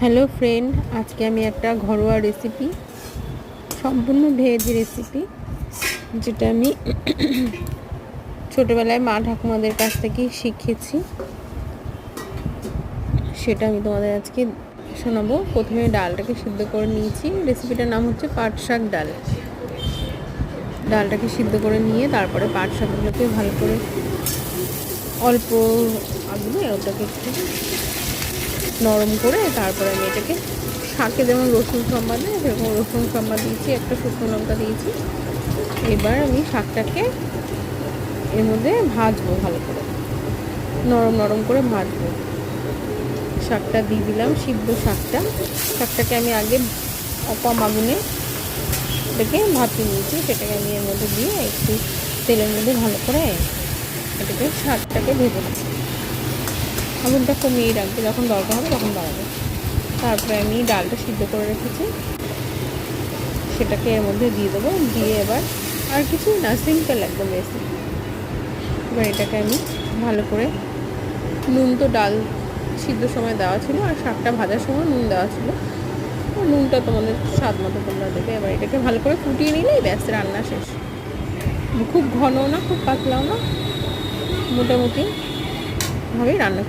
Hello friend, আজকে আমি একটা ঘরোয়া রেসিপি, সম্পূর্ণ ভেজ রেসিপি, যেটা আমি ছোটোবেলায় মা ঠাকুমাদের কাছ থেকেই শিখেছি, সেটা আমি তোমাদের আজকে শোনাবো। প্রথমে ডালটাকে সিদ্ধ করে নিয়েছি। রেসিপিটার নাম হচ্ছে পাট শাক ডাল। ডালটাকে সিদ্ধ করে নিয়ে তারপরে পাট শাকগুলোকে ভালো করে অল্প আগুনে ওটাকে একটু নরম করে তারপরে আমি এটাকে শাকে যেমন রসুন সম্বাদ দেয় সেরকম রসুন সম্বাদ দিয়েছি, একটা শুকনো লঙ্কা দিয়েছি। এবার আমি শাকটাকে এর মধ্যে ভাজবো, ভালো করে নরম নরম করে ভাজবো। শাকটা দিয়ে দিলাম, সিদ্ধ শাকটাকে আমি আগে কম আগুনে এটাকে ভাপিয়ে নিয়েছি। সেটাকে আমি এর মধ্যে দিয়ে একটু তেলের মধ্যে ভালো করে এটাকে শাকটাকে ভেজে নেব। আগুনটা কমিয়ে রাখবে, যখন দরকার হবে তখন বাড়াবে। তারপরে আমি ডালটা সিদ্ধ করে রেখেছি, সেটাকে এর মধ্যে দিয়ে দেবো। দিয়ে এবার আর কিছু না, সিম্পল একদম রেসিপি। এবার এটাকে আমি ভালো করে, নুন তো ডাল সিদ্ধ সময় দেওয়া ছিল আর শাকটা ভাজার সময় নুন দেওয়া ছিল, নুনটা তোমাদের স্বাদ মতো তোমরা দেবে। এবার এটাকে ভালো করে ফুটিয়ে নিলেই ব্যাস, রান্না শেষ। খুব ঘনও না, খুব পাতলাও না, মোটামুটি ভাবেই রান্না